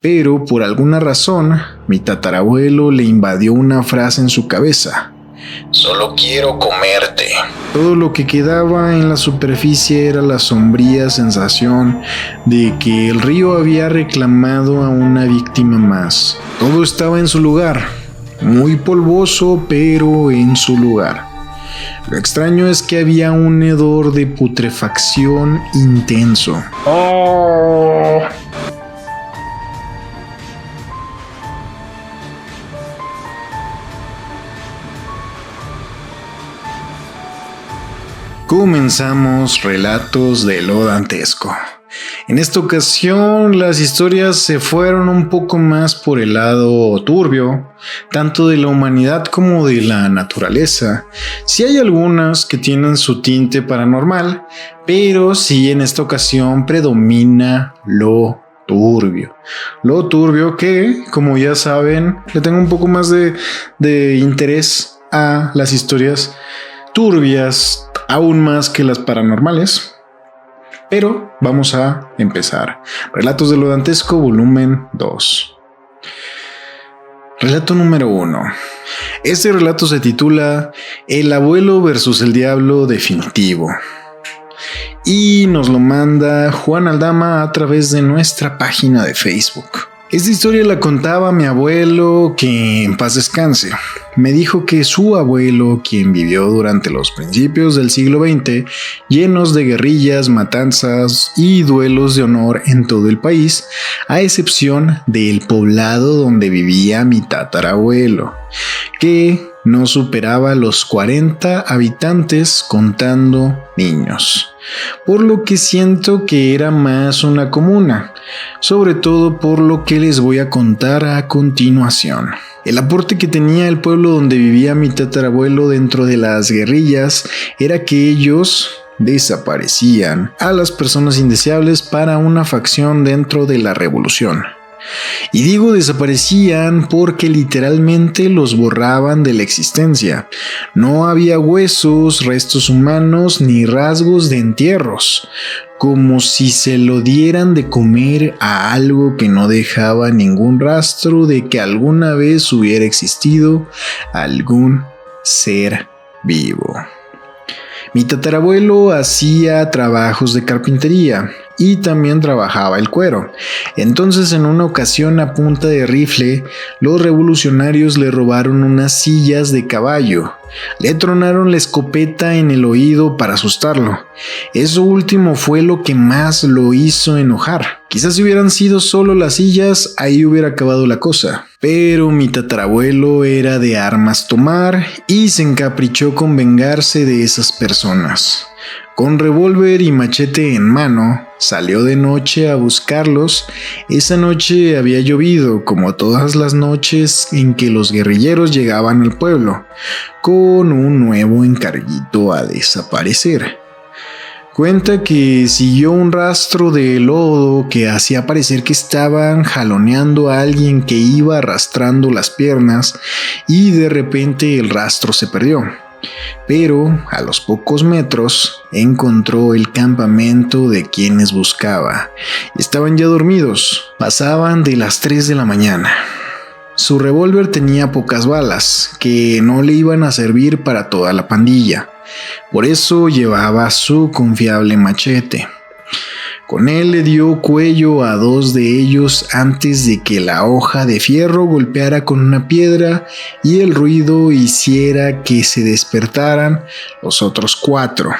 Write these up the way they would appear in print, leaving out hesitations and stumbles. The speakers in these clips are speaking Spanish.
Pero por alguna razón, mi tatarabuelo le invadió una frase en su cabeza: solo quiero comerte. Todo lo que quedaba en la superficie era la sombría sensación de que el río había reclamado a una víctima más. Todo estaba en su lugar, muy polvoso, pero en su lugar. Lo extraño es que había un hedor de putrefacción intenso. Comenzamos Relatos de lo Dantesco. En esta ocasión las historias se fueron un poco más por el lado turbio, tanto de la humanidad como de la naturaleza. Sí hay algunas que tienen su tinte paranormal, pero sí en esta ocasión predomina lo turbio. Lo turbio que, como ya saben, le tengo un poco más de interés a las historias turbias, aún más que las paranormales. Pero vamos a empezar. Relatos de lo Dantesco, volumen 2. Relato número 1. Este relato se titula El abuelo versus el diablo definitivo. Y nos lo manda Juan Aldama a través de nuestra página de Facebook. Esta historia la contaba mi abuelo, que en paz descanse. Me dijo que su abuelo, quien vivió durante los principios del siglo XX, llenos de guerrillas, matanzas y duelos de honor en todo el país, a excepción del poblado donde vivía mi tatarabuelo, que no superaba los 40 habitantes contando niños, por lo que siento que era más una comuna, sobre todo por lo que les voy a contar a continuación. El aporte que tenía el pueblo donde vivía mi tatarabuelo dentro de las guerrillas era que ellos desaparecían a las personas indeseables para una facción dentro de la revolución. Y digo desaparecían porque literalmente los borraban de la existencia. No había huesos, restos humanos ni rasgos de entierros, como si se lo dieran de comer a algo que no dejaba ningún rastro de que alguna vez hubiera existido algún ser vivo. Mi tatarabuelo hacía trabajos de carpintería y también trabajaba el cuero. Entonces, en una ocasión a punta de rifle, los revolucionarios le robaron unas sillas de caballo. Le tronaron la escopeta en el oído para asustarlo. Eso último fue lo que más lo hizo enojar. Quizás si hubieran sido solo las sillas, ahí hubiera acabado la cosa. Pero mi tatarabuelo era de armas tomar y se encaprichó con vengarse de esas personas. Con revólver y machete en mano, salió de noche a buscarlos. Esa noche había llovido, como todas las noches en que los guerrilleros llegaban al pueblo, con un nuevo encarguito a desaparecer. Cuenta que siguió un rastro de lodo que hacía parecer que estaban jaloneando a alguien que iba arrastrando las piernas y de repente el rastro se perdió. Pero a los pocos metros encontró el campamento de quienes buscaba. Estaban ya dormidos, pasaban de las 3 de la mañana. Su revólver tenía pocas balas, que no le iban a servir para toda la pandilla. Por eso llevaba su confiable machete. Con él le dio cuello a 2 de ellos antes de que la hoja de fierro golpeara con una piedra y el ruido hiciera que se despertaran los otros 4.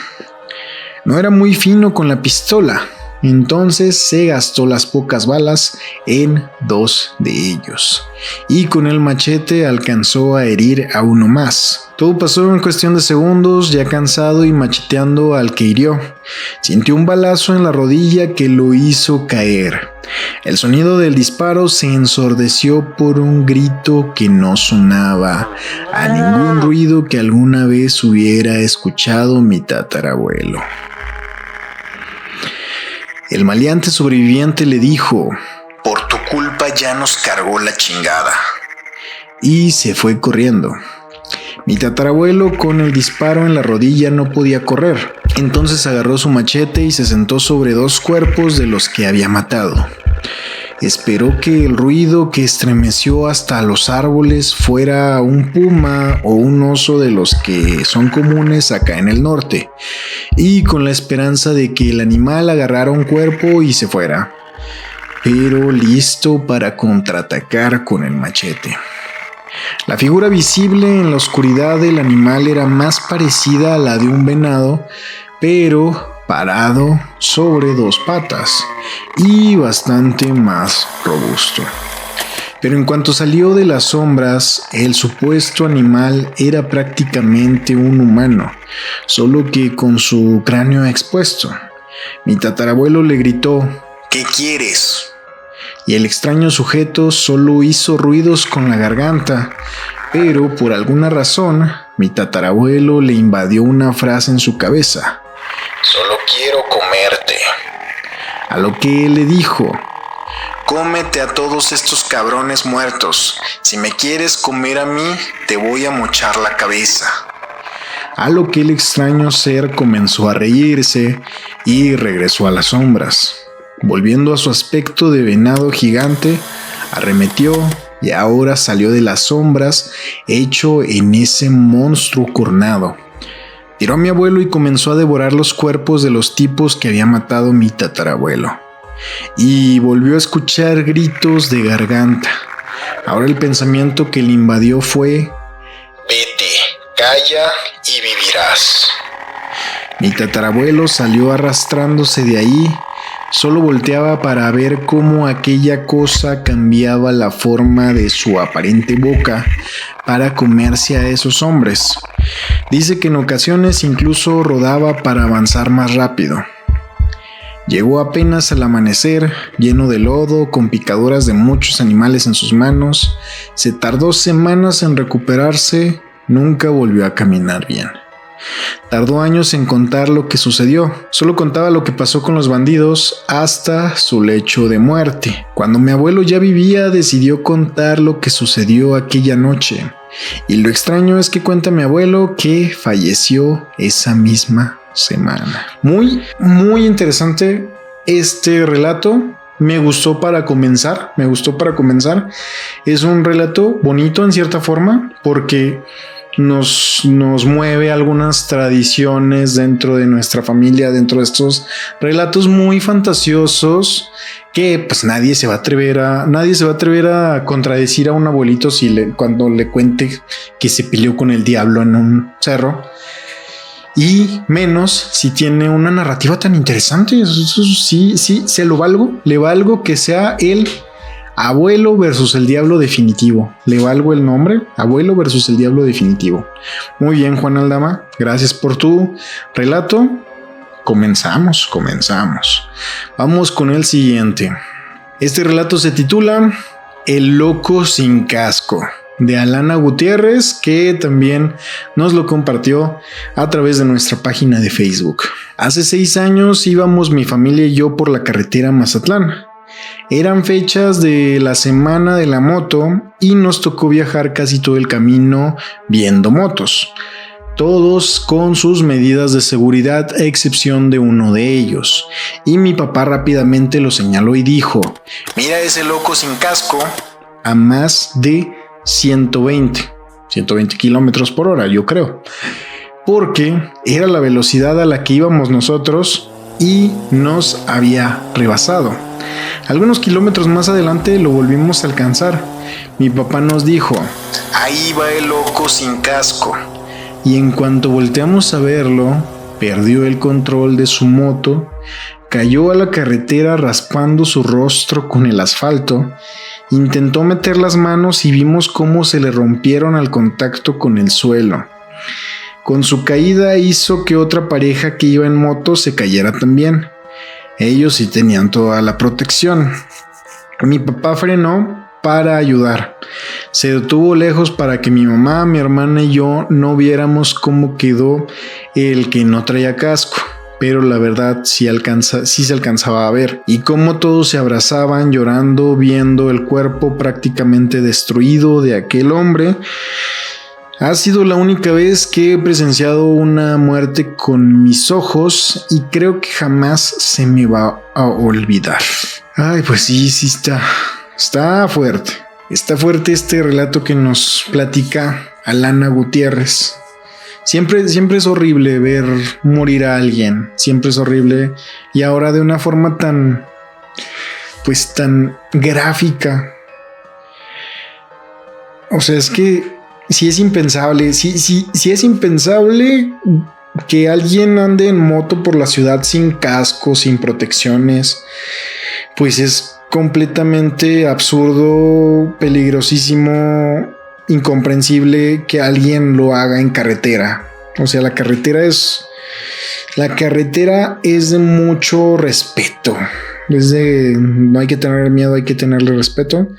No era muy fino con la pistola, entonces se gastó las pocas balas en 2 de ellos y con el machete alcanzó a herir a uno más. Todo pasó en cuestión de segundos, ya cansado y macheteando al que hirió. Sintió un balazo en la rodilla que lo hizo caer. El sonido del disparo se ensordeció por un grito que no sonaba a ningún ruido que alguna vez hubiera escuchado mi tatarabuelo. El maleante sobreviviente le dijo: por tu culpa ya nos cargó la chingada. Y se fue corriendo. Mi tatarabuelo con el disparo en la rodilla no podía correr, entonces agarró su machete y se sentó sobre 2 cuerpos de los que había matado. Esperó que el ruido que estremeció hasta los árboles fuera un puma o un oso de los que son comunes acá en el norte, y con la esperanza de que el animal agarrara un cuerpo y se fuera, pero listo para contraatacar con el machete. La figura visible en la oscuridad del animal era más parecida a la de un venado, pero parado sobre dos patas y bastante más robusto. Pero en cuanto salió de las sombras, el supuesto animal era prácticamente un humano, solo que con su cráneo expuesto. Mi tatarabuelo le gritó: ¿Qué quieres? Y el extraño sujeto solo hizo ruidos con la garganta, pero por alguna razón, mi tatarabuelo le invadió una frase en su cabeza: Solo quiero comerte. A lo que él le dijo: Cómete a todos estos cabrones muertos. Si me quieres comer a mí, te voy a mochar la cabeza. A lo que el extraño ser comenzó a reírse y regresó a las sombras. Volviendo a su aspecto de venado gigante, arremetió y ahora salió de las sombras hecho en ese monstruo cornado. Tiró a mi abuelo y comenzó a devorar los cuerpos de los tipos que había matado mi tatarabuelo. Y volvió a escuchar gritos de garganta. Ahora el pensamiento que le invadió fue: Vete, calla y vivirás. Mi tatarabuelo salió arrastrándose de ahí. Solo volteaba para ver cómo aquella cosa cambiaba la forma de su aparente boca para comerse a esos hombres. Dice que en ocasiones incluso rodaba para avanzar más rápido. Llegó apenas al amanecer, lleno de lodo, con picaduras de muchos animales en sus manos. Se tardó semanas en recuperarse, nunca volvió a caminar bien. Tardó años en contar lo que sucedió, solo contaba lo que pasó con los bandidos hasta su lecho de muerte. Cuando mi abuelo ya vivía, decidió contar lo que sucedió aquella noche. Y lo extraño es que cuenta mi abuelo que falleció esa misma semana. Muy interesante este relato. Me gustó para comenzar. Es un relato bonito en cierta forma porque nos mueve algunas tradiciones dentro de nuestra familia, dentro de estos relatos muy fantasiosos que pues nadie se va a atrever a contradecir a un abuelito cuando le cuente que se peleó con el diablo en un cerro, y menos si tiene una narrativa tan interesante. Eso sí, se lo valgo, le valgo que sea el Abuelo versus el Diablo Definitivo. Le valgo el nombre, Abuelo versus el Diablo Definitivo. Muy bien, Juan Aldama, gracias por tu relato. Comenzamos. Vamos con el siguiente. Este relato se titula El loco sin casco, de Alana Gutiérrez, que también nos lo compartió a través de nuestra página de Facebook. Hace 6 años íbamos mi familia y yo por la carretera Mazatlán. Eran fechas de la semana de la moto y nos tocó viajar casi todo el camino viendo motos, todos con sus medidas de seguridad a excepción de uno de ellos, y mi papá rápidamente lo señaló y dijo: Mira ese loco sin casco. A más de 120 kilómetros por hora, yo creo, porque era la velocidad a la que íbamos nosotros y nos había rebasado. Algunos kilómetros más adelante lo volvimos a alcanzar. Mi papá nos dijo: Ahí va el loco sin casco. Y en cuanto volteamos a verlo, perdió el control de su moto, cayó a la carretera raspando su rostro con el asfalto, intentó meter las manos y vimos cómo se le rompieron al contacto con el suelo. Con su caída hizo que otra pareja que iba en moto se cayera también. Ellos sí tenían toda la protección. Mi papá frenó para ayudar. Se detuvo lejos para que mi mamá, mi hermana y yo no viéramos cómo quedó el que no traía casco, pero la verdad sí se alcanzaba a ver, y cómo todos se abrazaban llorando viendo el cuerpo prácticamente destruido de aquel hombre. Ha sido la única vez que he presenciado una muerte con mis ojos y creo que jamás se me va a olvidar. Ay, pues sí, está fuerte. Está fuerte este relato que nos platica Alana Gutiérrez. Siempre es horrible ver morir a alguien. Siempre es horrible. Y ahora de una forma tan gráfica. O sea, es que sí es impensable. Sí es impensable que alguien ande en moto por la ciudad sin casco, sin protecciones. Pues es completamente absurdo, peligrosísimo, incomprensible que alguien lo haga en carretera. O sea, la carretera es de mucho respeto. No hay que tener miedo, hay que tenerle respeto,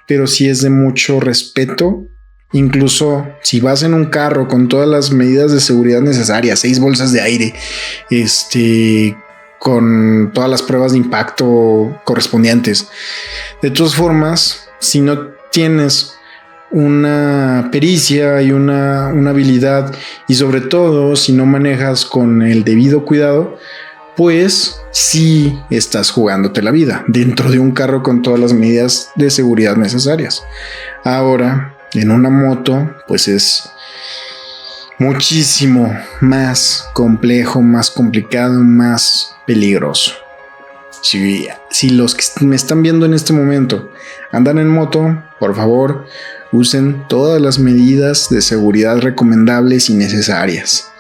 pero sí es de mucho respeto. Incluso si vas en un carro con todas las medidas de seguridad necesarias, 6 bolsas de aire, con todas las pruebas de impacto correspondientes. De todas formas, si no tienes una pericia y una habilidad, y sobre todo si no manejas con el debido cuidado, pues sí estás jugándote la vida dentro de un carro con todas las medidas de seguridad necesarias. Ahora, en una moto, pues es muchísimo más complejo, más complicado, más peligroso. Si los que me están viendo en este momento andan en moto, por favor, usen todas las medidas de seguridad recomendables y necesarias.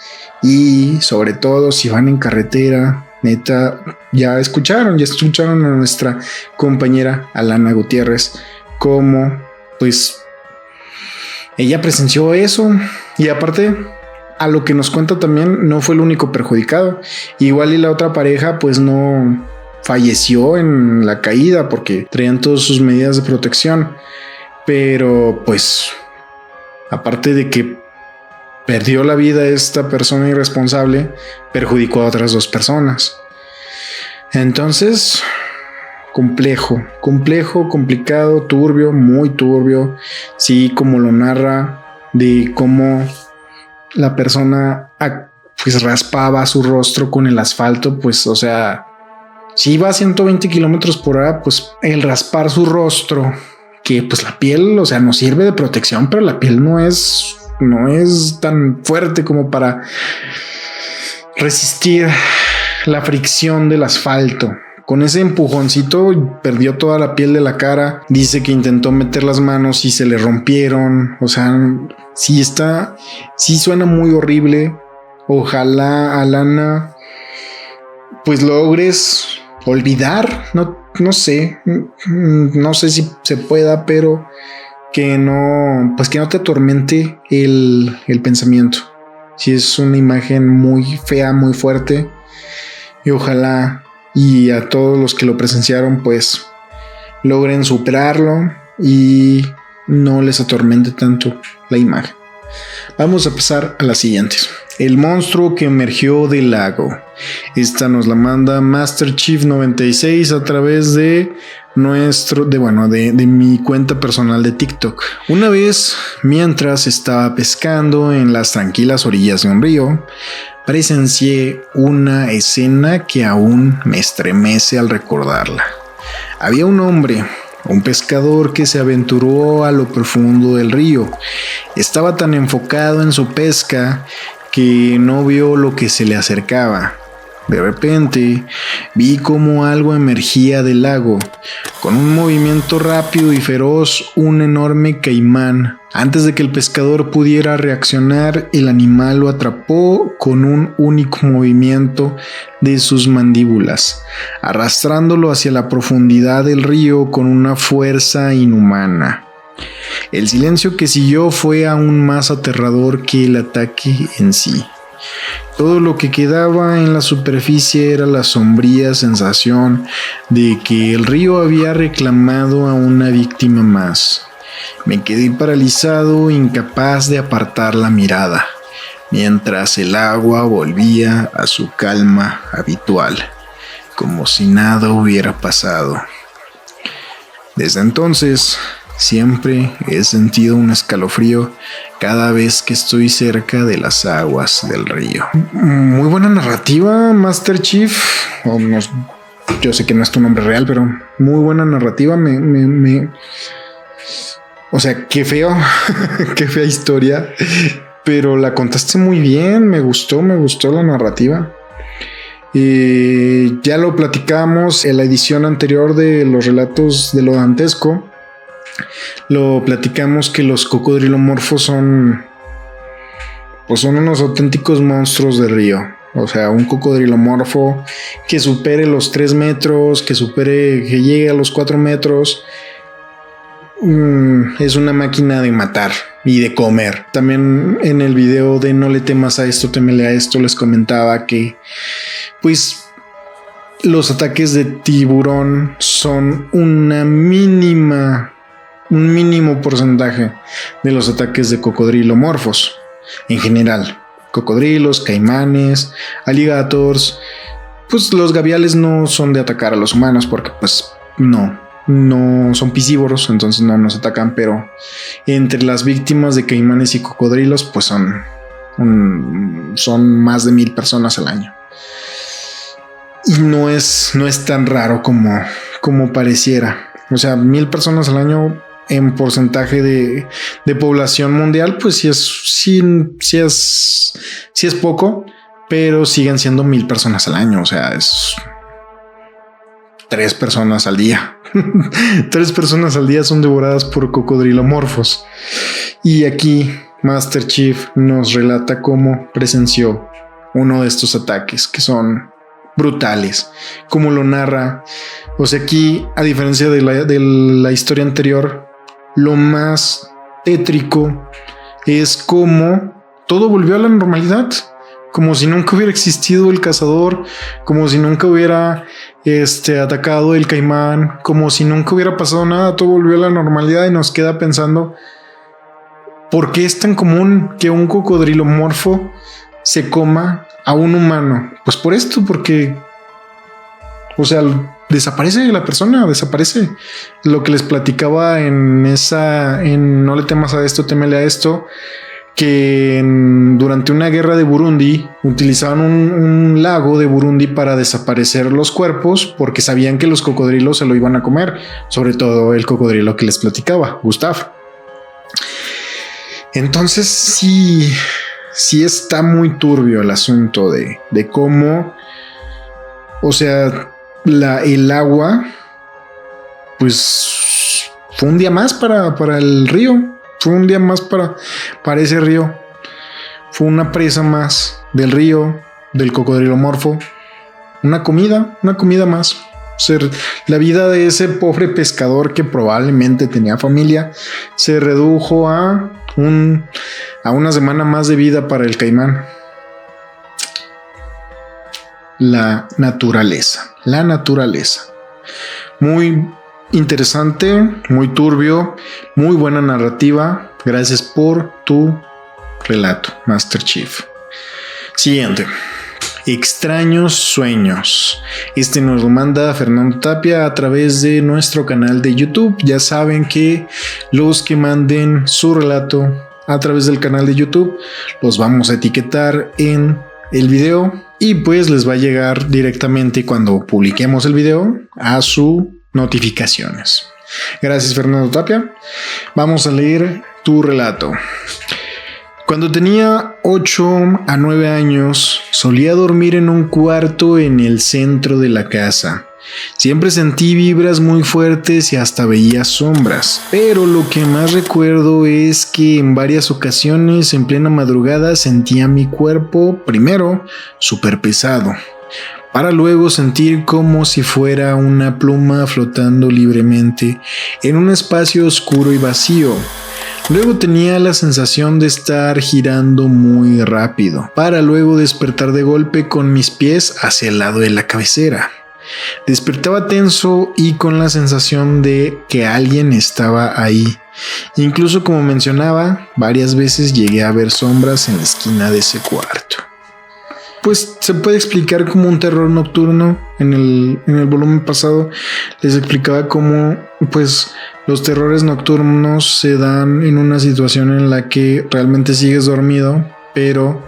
Y sobre todo, si van en carretera, neta, ya escucharon a nuestra compañera Alana Gutiérrez, como pues ella presenció eso. Y aparte, a lo que nos cuenta también, no fue el único perjudicado. Igual y la otra pareja pues no falleció en la caída porque traían todas sus medidas de protección. Pero pues, aparte de que perdió la vida esta persona irresponsable, perjudicó a otras 2 personas. Entonces, complicado, turbio, muy turbio. Sí, como lo narra, de cómo la persona pues raspaba su rostro con el asfalto, pues, o sea, si iba a 120 kilómetros por hora, pues el raspar su rostro, que pues la piel, o sea, nos sirve de protección, pero la piel no es tan fuerte como para resistir la fricción del asfalto. Con ese empujoncito perdió toda la piel de la cara. Dice que intentó meter las manos y se le rompieron. O sea, sí suena muy horrible. Ojalá, Alana, pues logres olvidar. No sé si se pueda, pero que no te atormente el pensamiento. Sí es una imagen muy fea, muy fuerte. Y ojalá y a todos los que lo presenciaron pues logren superarlo y no les atormente tanto la imagen. Vamos a pasar a las siguientes. El monstruo que emergió del lago. Esta nos la manda Master Chief 96 a través de mi cuenta personal de TikTok. Una vez, mientras estaba pescando en las tranquilas orillas de un río, presencié una escena que aún me estremece al recordarla. Había un hombre, un pescador, que se aventuró a lo profundo del río. Estaba tan enfocado en su pesca que no vio lo que se le acercaba. De repente, vi cómo algo emergía del lago. Con un movimiento rápido y feroz, un enorme caimán. Antes de que el pescador pudiera reaccionar, el animal lo atrapó con un único movimiento de sus mandíbulas, arrastrándolo hacia la profundidad del río con una fuerza inhumana. El silencio que siguió fue aún más aterrador que el ataque en sí. Todo lo que quedaba en la superficie era la sombría sensación de que el río había reclamado a una víctima más. Me quedé paralizado, incapaz de apartar la mirada, mientras el agua volvía a su calma habitual, como si nada hubiera pasado. Desde entonces, siempre he sentido un escalofrío cada vez que estoy cerca de las aguas del río. Muy buena narrativa, Master Chief. Yo sé que no es tu nombre real, pero muy buena narrativa. O sea, qué feo, qué fea historia, pero la contaste muy bien. Me gustó la narrativa. Ya lo platicamos en la edición anterior de los relatos de lo dantesco. Lo platicamos que los cocodrilomorfos son unos auténticos monstruos de río. O sea, un cocodrilomorfo que supere los 3 metros, que llegue a los 4 metros. Es una máquina de matar y de comer. También en el video de No le temas a esto, témele a esto, les comentaba que pues los ataques de tiburón son un mínimo porcentaje de los ataques de cocodrilomorfos en general. Cocodrilos, caimanes, alligators. Pues los gaviales no son de atacar a los humanos porque pues no son piscívoros, entonces no nos atacan, pero entre las víctimas de caimanes y cocodrilos pues son más de 1,000 personas al año. Y no es tan raro como pareciera. O sea, 1,000 personas al año en porcentaje de población mundial, pues sí es poco, pero siguen siendo 1,000 personas al año. O sea, es 3 personas al día. 3 personas al día son devoradas por cocodrilomorfos. Y aquí Master Chief nos relata cómo presenció uno de estos ataques que son brutales, como lo narra. O sea, aquí, a diferencia de la historia anterior, lo más tétrico es como todo volvió a la normalidad, como si nunca hubiera existido el cazador, como si nunca hubiera atacado el caimán, como si nunca hubiera pasado nada. Todo volvió a la normalidad y nos queda pensando, ¿por qué es tan común que un cocodrilomorfo se coma a un humano? Pues por esto, porque, o sea, desaparece la persona, desaparece. Lo que les platicaba en No le temas a esto, témele a esto, que durante una guerra de Burundi utilizaban un lago de Burundi para desaparecer los cuerpos porque sabían que los cocodrilos se lo iban a comer, sobre todo el cocodrilo que les platicaba, Gustav. Entonces sí está muy turbio el asunto de cómo, o sea, el agua, pues fue un día más para el río, fue un día más para ese río, fue una presa más del río, del cocodrilomorfo, una comida más. O sea, la vida de ese pobre pescador que probablemente tenía familia se redujo a una semana más de vida para el caimán. La naturaleza. Muy interesante, muy turbio, muy buena narrativa. Gracias por tu relato, Master Chief. Siguiente. Extraños sueños. Nos lo manda Fernando Tapia a través de nuestro canal de YouTube. Ya saben que los que manden su relato a través del canal de YouTube los vamos a etiquetar en el video y pues les va a llegar directamente cuando publiquemos el video a sus notificaciones. Gracias, Fernando Tapia. Vamos a leer tu relato. Cuando tenía 8 a 9 años, solía dormir en un cuarto en el centro de la casa. Siempre sentí vibras muy fuertes y hasta veía sombras, pero lo que más recuerdo es que en varias ocasiones en plena madrugada sentía mi cuerpo primero súper pesado, para luego sentir como si fuera una pluma flotando libremente en un espacio oscuro y vacío. Luego tenía la sensación de estar girando muy rápido, para luego despertar de golpe con mis pies hacia el lado de la cabecera. Despertaba tenso y con la sensación de que alguien estaba ahí. Incluso, como mencionaba, varias veces llegué a ver sombras en la esquina de ese cuarto. Pues se puede explicar como un terror nocturno. En el volumen pasado les explicaba cómo pues Los terrores nocturnos se dan en una situación en la que realmente sigues dormido, pero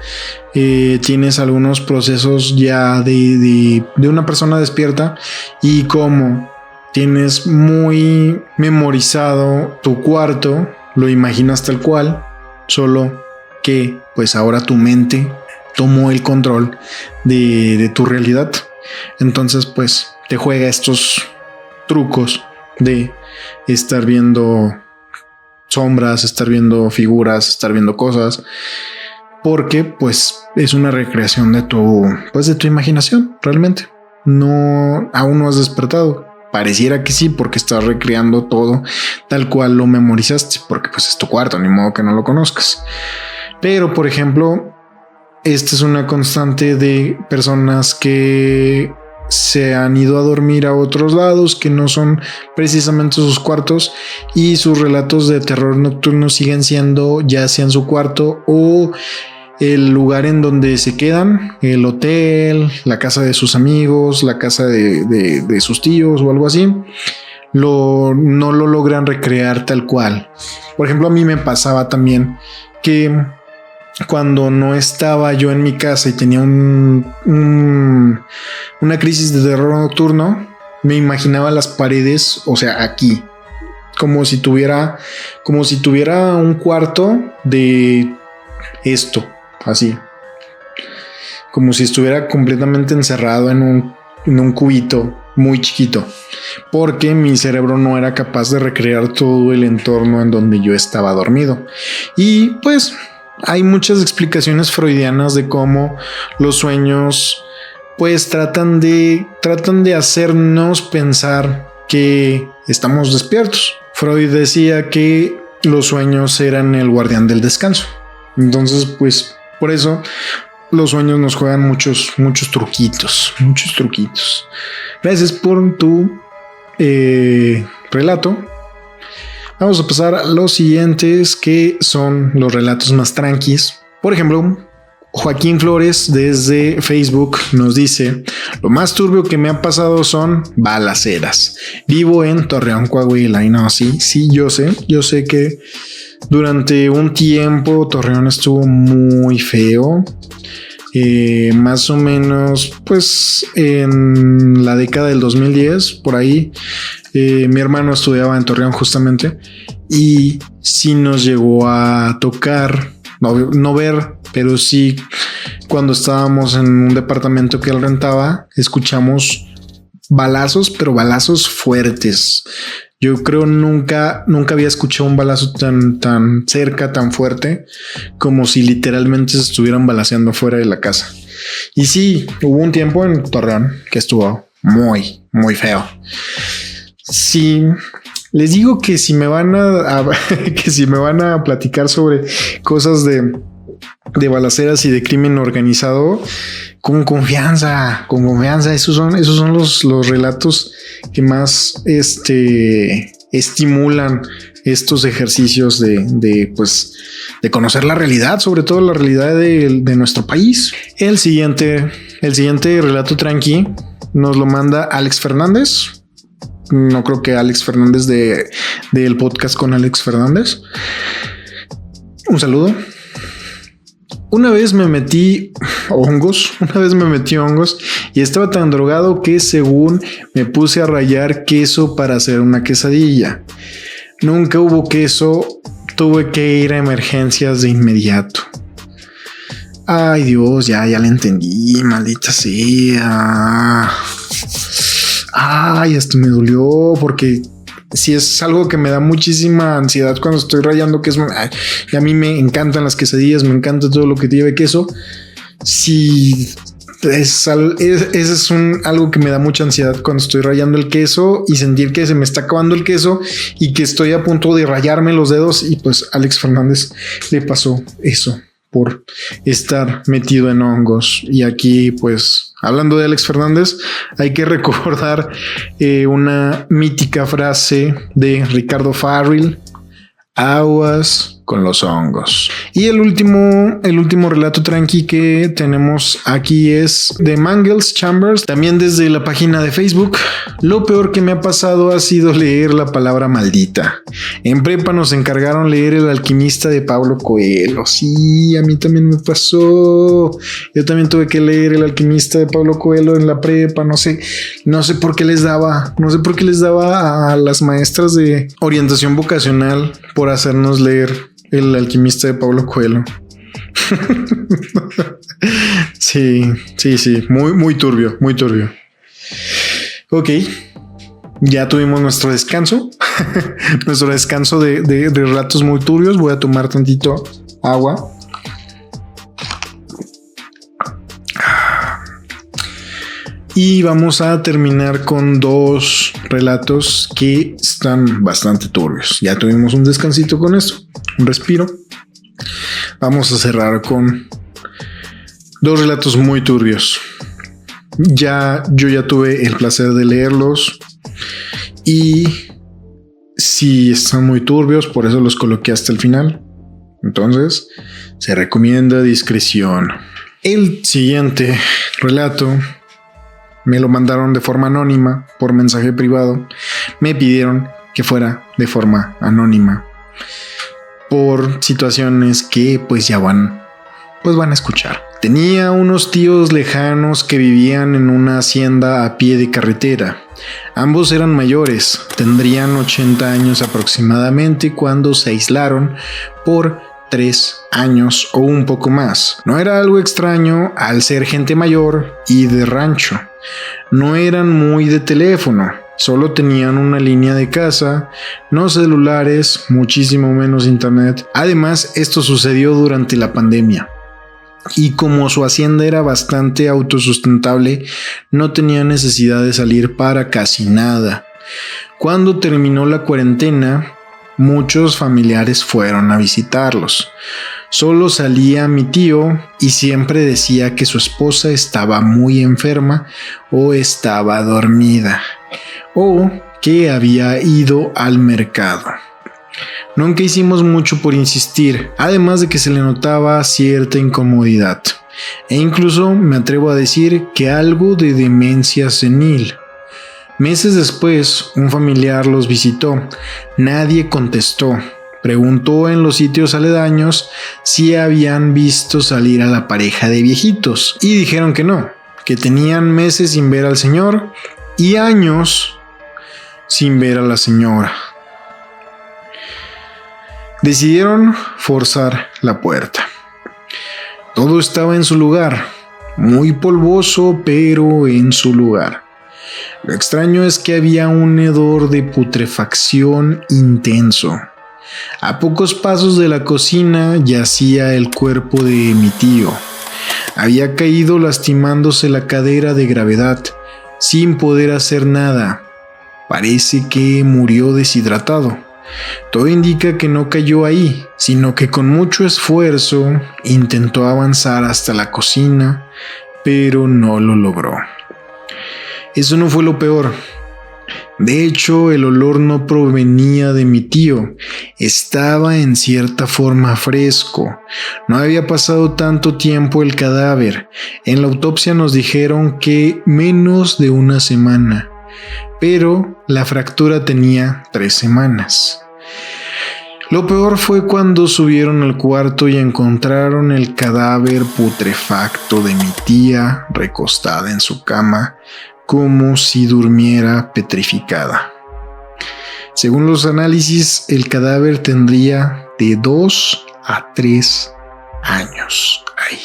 tienes algunos procesos ya de una persona despierta, y como tienes muy memorizado tu cuarto, lo imaginas tal cual, solo que pues ahora tu mente tomó el control de tu realidad. Entonces pues te juega estos trucos de estar viendo sombras, estar viendo figuras, estar viendo cosas, porque pues es una recreación de tu imaginación. Realmente aún no has despertado. Pareciera que sí, porque estás recreando todo tal cual lo memorizaste, porque pues es tu cuarto, ni modo que no lo conozcas. Pero por ejemplo, esta es una constante de personas que se han ido a dormir a otros lados que no son precisamente sus cuartos, y sus relatos de terror nocturno siguen siendo ya sea en su cuarto o el lugar en donde se quedan, el hotel, la casa de sus amigos, la casa de sus tíos o algo así. No lo logran recrear tal cual. Por ejemplo, a mí me pasaba también que cuando no estaba yo en mi casa y tenía una crisis de terror nocturno, me imaginaba las paredes, o sea, aquí, como si tuviera un cuarto de esto, así, como si estuviera completamente encerrado en un cubito muy chiquito, porque mi cerebro no era capaz de recrear todo el entorno en donde yo estaba dormido. Y pues hay muchas explicaciones freudianas de cómo los sueños pues tratan de hacernos pensar que estamos despiertos. Freud decía que los sueños eran el guardián del descanso. Entonces pues por eso los sueños nos juegan muchos truquitos. Gracias por tu relato. Vamos a pasar a los siguientes, que son los relatos más tranquis. Por ejemplo, Joaquín Flores desde Facebook nos dice: lo más turbio que me ha pasado son balaceras. Vivo en Torreón, Coahuila. Y no, sí, yo sé que durante un tiempo Torreón estuvo muy feo. Más o menos pues en la década del 2010, por ahí. Mi hermano estudiaba en Torreón justamente, y sí nos llegó a tocar, no ver, pero sí, cuando estábamos en un departamento que él rentaba, escuchamos balazos, pero balazos fuertes. Yo creo nunca había escuchado un balazo tan cerca, tan fuerte, como si literalmente se estuvieran balaceando fuera de la casa. Y sí, hubo un tiempo en Torreón que estuvo muy, muy feo. Sí, les digo que si me van a platicar sobre cosas de balaceras y de crimen organizado, con confianza. Esos son los relatos que más estimulan estos ejercicios de conocer la realidad, sobre todo la realidad de nuestro país. El siguiente relato tranqui nos lo manda Alex Fernández. No creo que Alex Fernández del podcast con Alex Fernández. Un saludo. Una vez me metí hongos y estaba tan drogado que según me puse a rallar queso para hacer una quesadilla. Nunca hubo queso, tuve que ir a emergencias de inmediato. Ay Dios, ya le entendí, maldita sea. Ay, esto me dolió, porque si es algo que me da muchísima ansiedad cuando estoy rayando queso. Y a mí me encantan las quesadillas, me encanta todo lo que lleve queso. Si es algo que me da mucha ansiedad cuando estoy rayando el queso y sentir que se me está acabando el queso y que estoy a punto de rayarme los dedos. Y pues Alex Fernández le pasó eso por estar metido en hongos. Y aquí pues, hablando de Alex Fernández, hay que recordar una mítica frase de Ricardo Farrell: aguas con los hongos. Y el último relato tranqui que tenemos aquí es de Mangles Chambers, también desde la página de Facebook. Lo peor que me ha pasado ha sido leer la palabra maldita. En prepa nos encargaron leer El alquimista de Paulo Coelho. Sí, a mí también me pasó. Yo también tuve que leer El alquimista de Paulo Coelho en la prepa. No sé por qué les daba a las maestras de orientación vocacional por hacernos leer El alquimista de Paulo Coelho. Sí, muy turbio. Ok, ya tuvimos nuestro descanso. Nuestro descanso de relatos muy turbios. Voy a tomar tantito agua. Y vamos a terminar con 2 relatos que están bastante turbios. Ya tuvimos un descansito con esto, un respiro. Vamos a cerrar con 2 relatos muy turbios. Yo ya tuve el placer de leerlos y sí están muy turbios, por eso los coloqué hasta el final. Entonces, se recomienda discreción. El siguiente relato me lo mandaron de forma anónima por mensaje privado. Me pidieron que fuera de forma anónima por situaciones que pues ya van a escuchar. Tenía unos tíos lejanos que vivían en una hacienda a pie de carretera. Ambos eran mayores, tendrían 80 años aproximadamente cuando se aislaron por 3 años o un poco más. No era algo extraño al ser gente mayor y de rancho. No eran muy de teléfono, solo tenían una línea de casa, no celulares, muchísimo menos internet. Además, esto sucedió durante la pandemia. Y como su hacienda era bastante autosustentable, no tenía necesidad de salir para casi nada. Cuando terminó la cuarentena, muchos familiares fueron a visitarlos. Solo salía mi tío y siempre decía que su esposa estaba muy enferma o estaba dormida o que había ido al mercado. Nunca hicimos mucho por insistir, además de que se le notaba cierta incomodidad e incluso me atrevo a decir que algo de demencia senil. Meses después, un familiar los visitó. Nadie contestó. Preguntó en los sitios aledaños si habían visto salir a la pareja de viejitos y dijeron que no, que tenían meses sin ver al señor y años sin ver a la señora. Decidieron forzar la puerta. Todo estaba en su lugar, muy polvoso, pero en su lugar. Lo extraño es que había un hedor de putrefacción intenso. A pocos pasos de la cocina yacía el cuerpo de mi tío. Había caído lastimándose la cadera de gravedad, sin poder hacer nada. Parece que murió deshidratado. Todo indica que no cayó ahí, sino que con mucho esfuerzo intentó avanzar hasta la cocina, pero no lo logró. Eso no fue lo peor. De hecho, el olor no provenía de mi tío, estaba en cierta forma fresco. No había pasado tanto tiempo el cadáver. En la autopsia nos dijeron que menos de 1 semana, pero la fractura tenía 3 semanas. Lo peor fue cuando subieron al cuarto y encontraron el cadáver putrefacto de mi tía recostada en su cama, como si durmiera petrificada. Según los análisis, el cadáver tendría de 2 a 3 años ahí.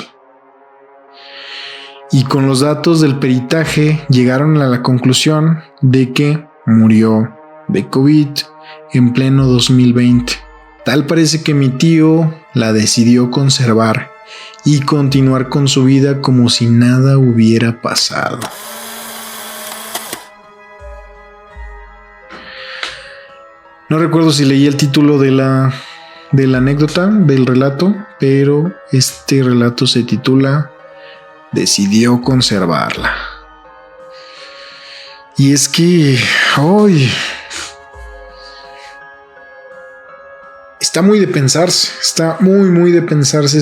Y con los datos del peritaje llegaron a la conclusión de que murió de COVID en pleno 2020. Tal parece que mi tío la decidió conservar y continuar con su vida como si nada hubiera pasado. No recuerdo si leí el título de la anécdota, del relato, pero este relato se titula Decidió conservarla. Y es que hoy está muy de pensarse. Está muy, muy de pensarse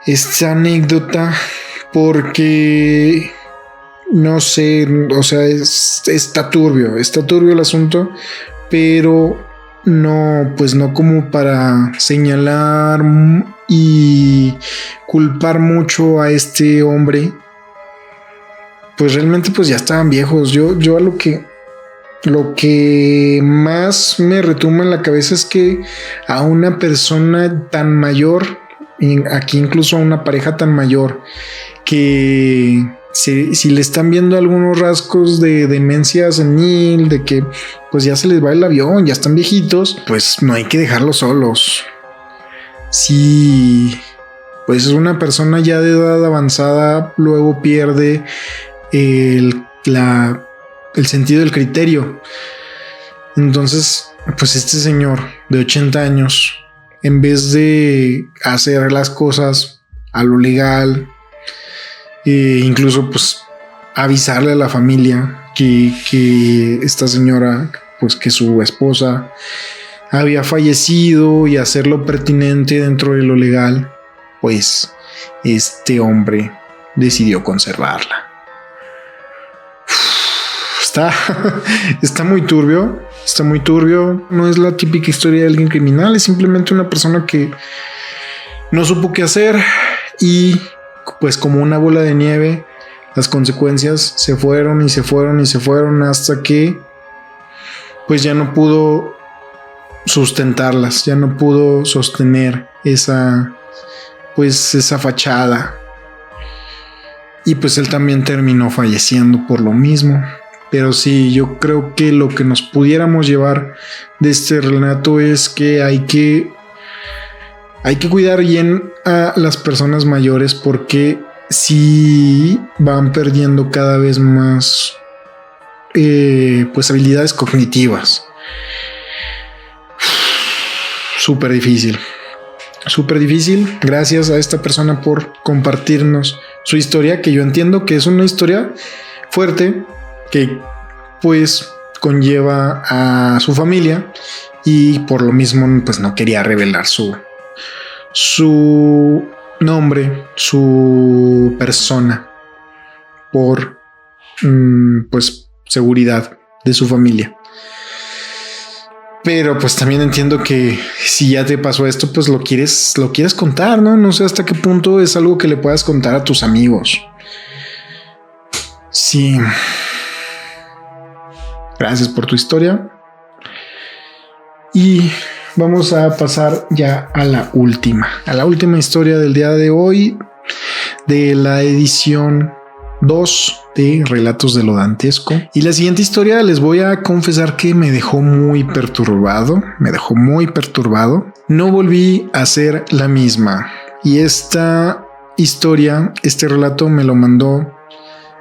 esta anécdota, porque no sé, o sea, está turbio el asunto, pero no, pues no como para señalar y culpar mucho a este hombre. Pues realmente pues ya estaban viejos. Yo a lo que más me retumba en la cabeza es que a una persona tan mayor, aquí incluso a una pareja tan mayor, que si le están viendo algunos rasgos de demencia senil, de que pues ya se les va el avión, ya están viejitos, pues no hay que dejarlos solos. Si pues es una persona ya de edad avanzada, luego pierde el sentido del criterio. Entonces, pues este señor de 80 años, en vez de hacer las cosas a lo legal, incluso pues avisarle a la familia que esta señora, pues que su esposa había fallecido y hacerlo pertinente dentro de lo legal, pues este hombre decidió conservarla. Está muy turbio. Está muy turbio. No es la típica historia de alguien criminal. Es simplemente una persona que no supo qué hacer. Y pues como una bola de nieve, las consecuencias se fueron y se fueron y se fueron hasta que pues ya no pudo sustentarlas. Ya no pudo sostener esa fachada. Y pues él también terminó falleciendo por lo mismo. Pero sí, yo creo que lo que nos pudiéramos llevar de este relato es que hay que cuidar bien a las personas mayores, porque sí van perdiendo cada vez más pues habilidades cognitivas. Súper difícil gracias a esta persona por compartirnos su historia, que yo entiendo que es una historia fuerte, que pues conlleva a su familia, y por lo mismo pues no quería revelar su nombre, su persona, por pues seguridad de su familia. Pero pues también entiendo que si ya te pasó esto, pues lo quieres contar, ¿no? No sé hasta qué punto es algo que le puedas contar a tus amigos. Sí. Gracias por tu historia. Y vamos a pasar ya a la última historia del día de hoy, de la edición 2 de Relatos de lo Dantesco. Y la siguiente historia, les voy a confesar que me dejó muy perturbado. No volví a ser la misma. Y esta historia, este relato me lo mandó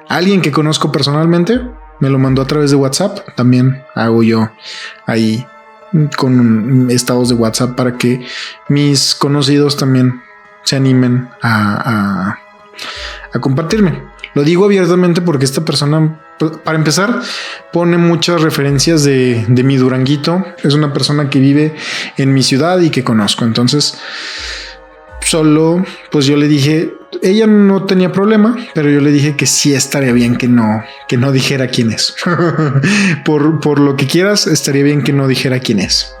alguien que conozco personalmente. Me lo mandó a través de WhatsApp. También hago yo ahí con estados de WhatsApp para que mis conocidos también se animen a compartirme. Lo digo abiertamente porque esta persona, para empezar, pone muchas referencias de mi Duranguito. Es una persona que vive en mi ciudad y que conozco. Entonces, solo, pues yo le dije, ella no tenía problema, pero yo le dije que sí estaría bien que no dijera quién es. por lo que quieras, estaría bien que no dijera quién es.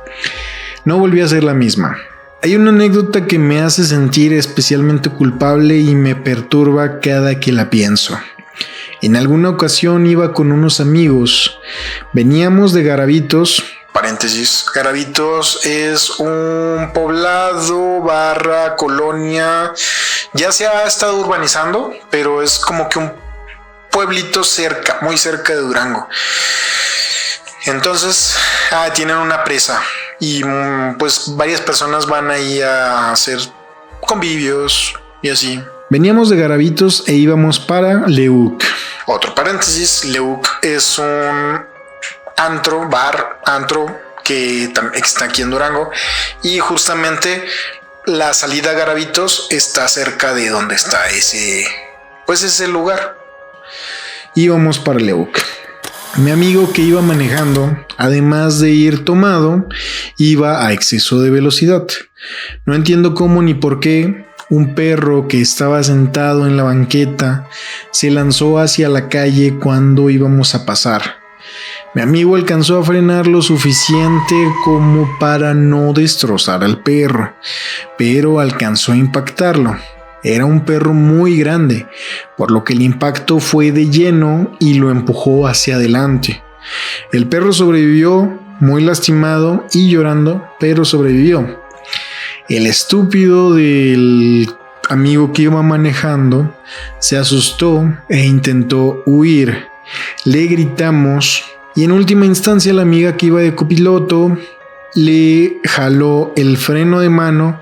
No volví a ser la misma. Hay una anécdota que me hace sentir especialmente culpable y me perturba cada que la pienso. En alguna ocasión iba con unos amigos. Veníamos de Garavitos. Paréntesis, Garavitos es un poblado / colonia. Ya se ha estado urbanizando, pero es como que un pueblito muy cerca de Durango. Entonces, tienen una presa y pues varias personas van ahí a hacer convivios y así. Veníamos de Garavitos e íbamos para Leuc. Otro paréntesis, Leuc es un antro que está aquí en Durango, y justamente la salida a Garavitos está cerca de donde está ese lugar. Íbamos para Leuc. Mi amigo que iba manejando, además de ir tomado, iba a exceso de velocidad. No entiendo cómo ni por qué un perro que estaba sentado en la banqueta se lanzó hacia la calle cuando íbamos a pasar. Mi amigo alcanzó a frenar lo suficiente como para no destrozar al perro, pero alcanzó a impactarlo. Era un perro muy grande, por lo que el impacto fue de lleno y lo empujó hacia adelante. El perro sobrevivió, muy lastimado y llorando, pero sobrevivió. El estúpido del amigo que iba manejando se asustó e intentó huir. Le gritamos y en última instancia la amiga que iba de copiloto le jaló el freno de mano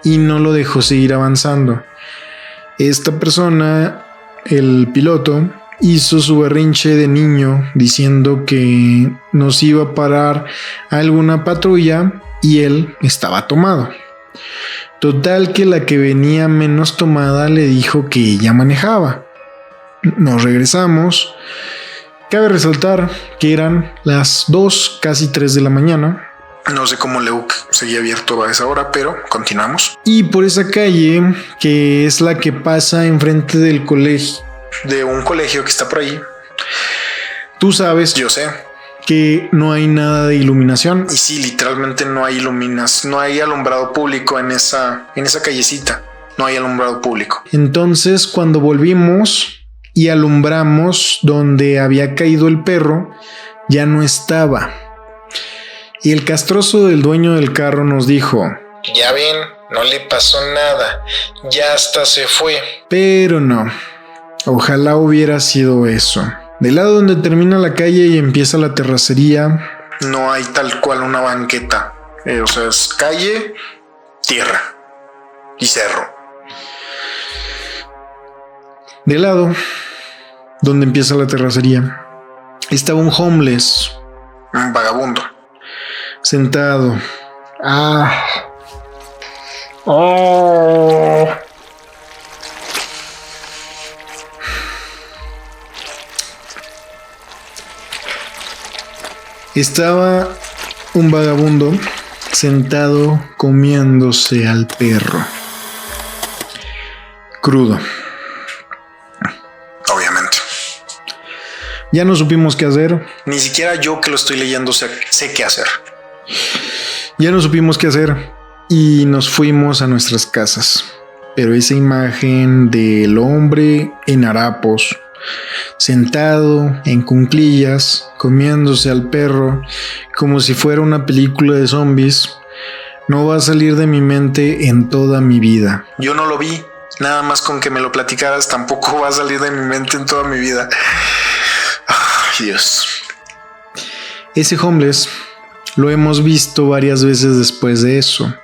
y no lo dejó seguir avanzando. Esta persona, el piloto, hizo su berrinche de niño diciendo que nos iba a parar alguna patrulla y él estaba tomado. Total que la que venía menos tomada le dijo que ella manejaba. Nos regresamos. Cabe resaltar que eran las 2, casi 3 de la mañana. No sé cómo Leuk seguía abierto a esa hora, pero continuamos. Y por esa calle, que es la que pasa enfrente del colegio, De un colegio que está por ahí. tú sabes Yo sé. que no hay nada de iluminación. Y sí, literalmente no hay no hay alumbrado público en esa callecita. No hay alumbrado público. Entonces, cuando volvimos y alumbramos donde había caído el perro, ya no estaba. Y el castroso del dueño del carro nos dijo: Ya ven, no le pasó nada. Ya hasta se fue. pero no. Ojalá hubiera sido eso. Del lado donde termina la calle y empieza la terracería, No hay tal cual una banqueta. O sea, es calle, tierra y cerro. del lado donde empieza la terracería, estaba un homeless Un vagabundo. sentado. Estaba un vagabundo sentado comiéndose al perro. Crudo. Obviamente. Ya no supimos qué hacer. Ni siquiera yo que lo estoy leyendo sé qué hacer. Ya no supimos qué hacer y nos fuimos a nuestras casas. Pero esa imagen del hombre en harapos, sentado en cuclillas, comiéndose al perro, como si fuera una película de zombies, no va a salir de mi mente en toda mi vida. Yo no lo vi. Nada más con que me lo platicaras tampoco va a salir de mi mente en toda mi vida. Ay, Dios. Ese homeless lo hemos visto varias veces después de eso.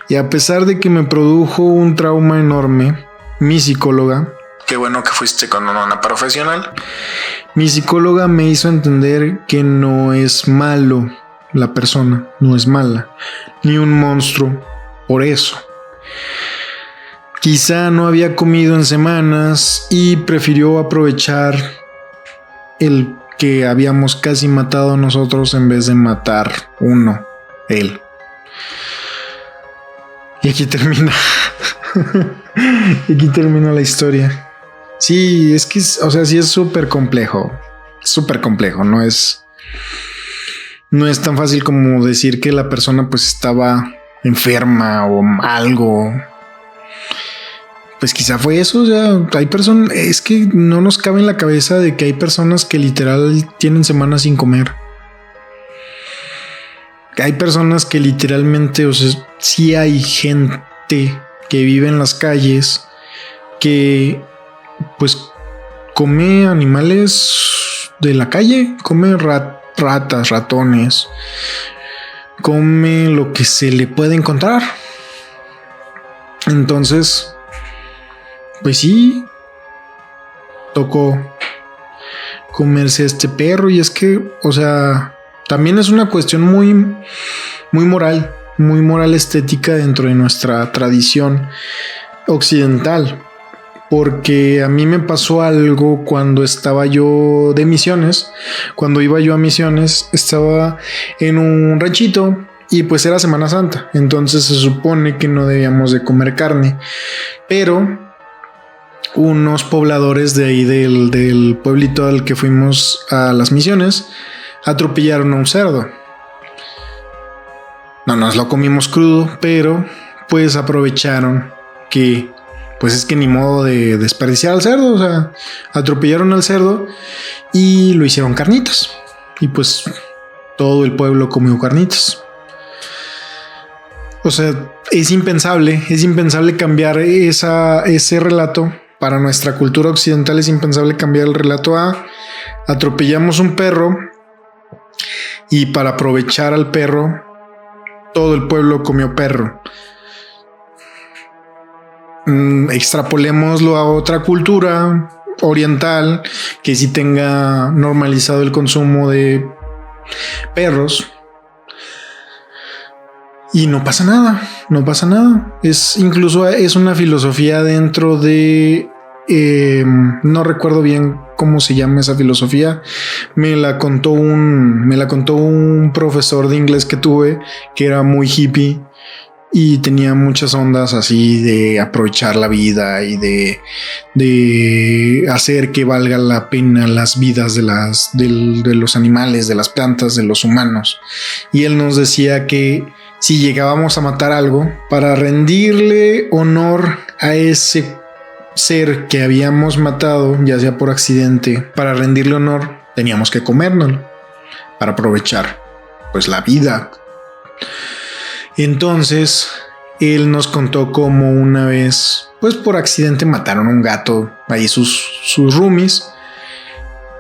Y a pesar de que me produjo un trauma enorme, mi psicóloga Qué bueno que fuiste con una profesional. Mi psicóloga me hizo entender que no es malo la persona, no es mala, ni un monstruo por eso. Quizá no había comido en semanas y prefirió aprovechar el que habíamos casi matado a nosotros en vez de matar él. Y aquí termina. Aquí termina la historia. Sí, es que, o sea, sí es súper complejo. Súper complejo. No es tan fácil como decir que la persona pues estaba enferma o algo. Pues quizá fue eso. O sea, hay personas, es que no nos cabe en la cabeza de que hay personas que literal tienen semanas sin comer. Hay personas que literalmente, o sea, sí hay gente que vive en las calles que pues come animales de la calle, come ratas, ratones, come lo que se le puede encontrar. Entonces, pues sí, tocó comerse a este perro. Y es que, o sea, también es una cuestión muy moral estética dentro de nuestra tradición occidental. porque a mí me pasó algo cuando estaba yo de misiones. Cuando iba yo a misiones, estaba en un ranchito y pues era Semana Santa. Entonces se supone que no debíamos de comer carne, pero unos pobladores de ahí del pueblito al que fuimos a las misiones atropellaron a un cerdo. No nos lo comimos crudo, pero pues aprovecharon que pues es que ni modo de desperdiciar al cerdo. O sea, atropellaron al cerdo y lo hicieron carnitas. Y pues todo el pueblo comió carnitas. O sea, es impensable cambiar ese relato. Para nuestra cultura occidental es impensable cambiar el relato a atropellamos un perro y para aprovechar al perro, todo el pueblo comió perro. Extrapolémoslo a otra cultura oriental que sí tenga normalizado el consumo de perros y no pasa nada. Es incluso es una filosofía dentro de no recuerdo bien cómo se llama esa filosofía. Me la contó un profesor de inglés que tuve que era muy hippie y tenía muchas ondas así de aprovechar la vida y de hacer que valga la pena las vidas de los animales, de las plantas, de los humanos. Y él nos decía que si llegábamos a matar algo, para rendirle honor a ese ser que habíamos matado, ya sea por accidente, para rendirle honor, teníamos que comérnoslo para aprovechar pues la vida. Entonces él nos contó cómo una vez, pues por accidente mataron un gato, ahí sus roomies,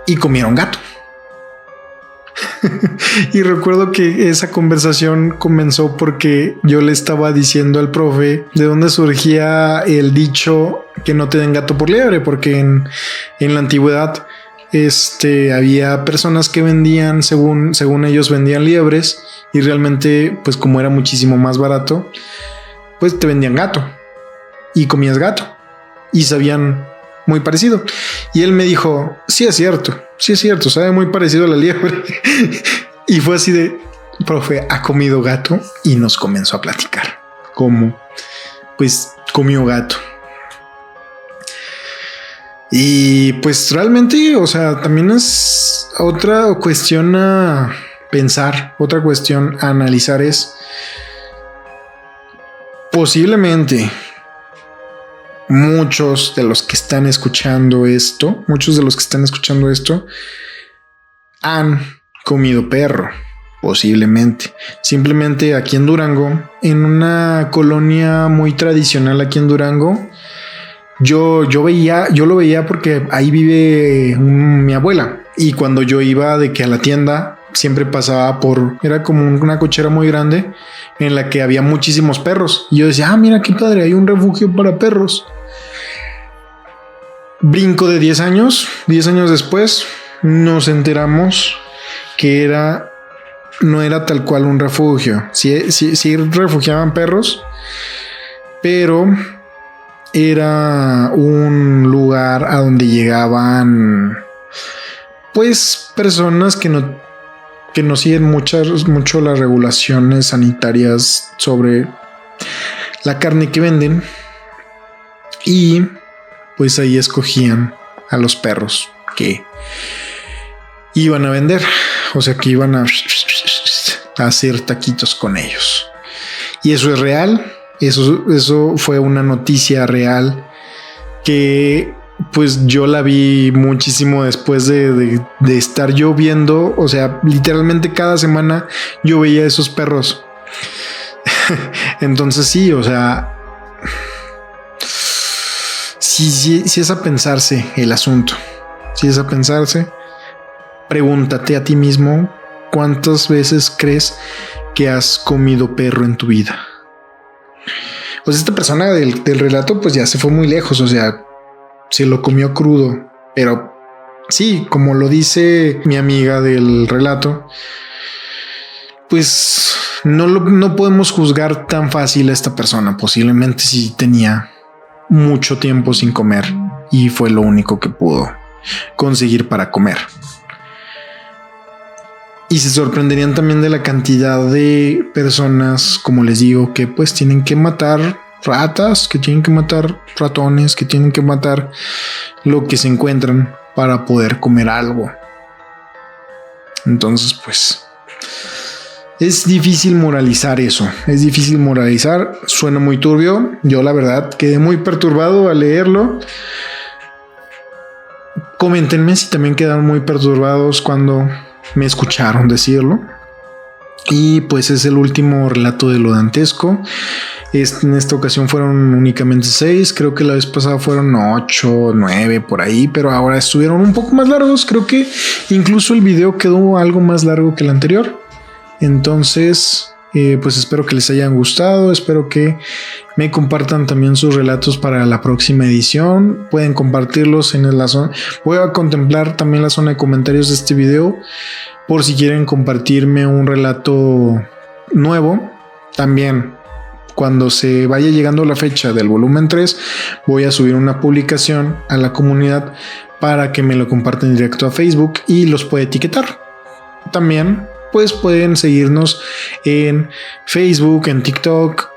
y comieron gato. Y recuerdo que esa conversación comenzó porque yo le estaba diciendo al profe de dónde surgía el dicho que no te den gato por liebre, porque en la antigüedad había personas que vendían, según ellos vendían liebres, y realmente pues como era muchísimo más barato, pues te vendían gato y comías gato y sabían muy parecido. Y él me dijo, sí es cierto, sabe muy parecido a la liebre. Y fue así de, profe, ¿ha comido gato? Y nos comenzó a platicar cómo pues comió gato. Y pues realmente, o sea, también es otra cuestión a pensar, otra cuestión a analizar es posiblemente muchos de los que están escuchando esto han comido perro, posiblemente. Simplemente aquí en Durango, en una colonia muy tradicional aquí en Durango, yo lo veía porque ahí vive mi abuela. Y cuando yo iba de que a la tienda, siempre pasaba era como una cochera muy grande en la que había muchísimos perros. Y yo decía, mira qué padre, hay un refugio para perros. Brinco de 10 años después, nos enteramos que no era tal cual un refugio. Sí refugiaban perros, pero era un lugar a donde llegaban pues personas que no siguen mucho las regulaciones sanitarias sobre la carne que venden, y pues ahí escogían a los perros que iban a vender, o sea que iban a hacer taquitos con ellos. Y eso es real, eso fue una noticia real que pues yo la vi muchísimo después de estar yo viendo, o sea, literalmente cada semana yo veía esos perros. Entonces sí, o sea, sí es a pensarse el asunto, sí es a pensarse. Pregúntate a ti mismo cuántas veces crees que has comido perro en tu vida. Pues esta persona del relato pues ya se fue muy lejos, o sea, se lo comió crudo, pero sí, como lo dice mi amiga del relato, pues no podemos juzgar tan fácil a esta persona. Posiblemente sí tenía mucho tiempo sin comer y fue lo único que pudo conseguir para comer. Y se sorprenderían también de la cantidad de personas, como les digo, que pues tienen que matar ratas, que tienen que matar ratones, que tienen que matar lo que se encuentran para poder comer algo. Entonces, pues es difícil moralizar eso. Es difícil moralizar. Suena muy turbio. Yo, la verdad, quedé muy perturbado al leerlo. Coméntenme si también quedaron muy perturbados cuando me escucharon decirlo. Y pues es el último relato de lo dantesco. En esta ocasión fueron únicamente 6. Creo que la vez pasada fueron 8, 9 por ahí, pero ahora estuvieron un poco más largos. Creo que incluso el video quedó algo más largo que el anterior. Entonces, pues espero que les hayan gustado. Espero que me compartan también sus relatos para la próxima edición. Pueden compartirlos en la zona. Voy a contemplar también la zona de comentarios de este video por si quieren compartirme un relato nuevo. También, cuando se vaya llegando la fecha del volumen 3, voy a subir una publicación a la comunidad para que me lo compartan directo a Facebook y los pueda etiquetar. También, pues pueden seguirnos en Facebook, en TikTok.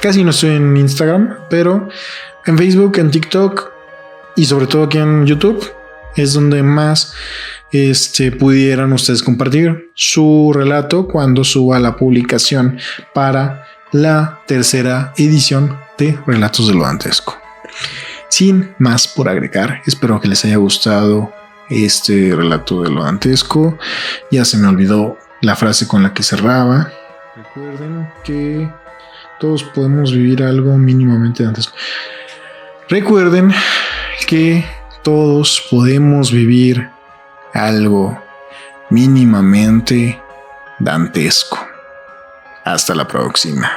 Casi no estoy en Instagram, pero en Facebook, en TikTok y sobre todo aquí en YouTube es donde más pudieran ustedes compartir su relato cuando suba la publicación para la tercera edición de Relatos de lo Dantesco. Sin más por agregar, espero que les haya gustado este relato de lo dantesco. Ya se me olvidó la frase con la que cerraba. Recuerden que todos podemos vivir algo mínimamente dantesco. Recuerden que todos podemos vivir algo mínimamente dantesco. Hasta la próxima.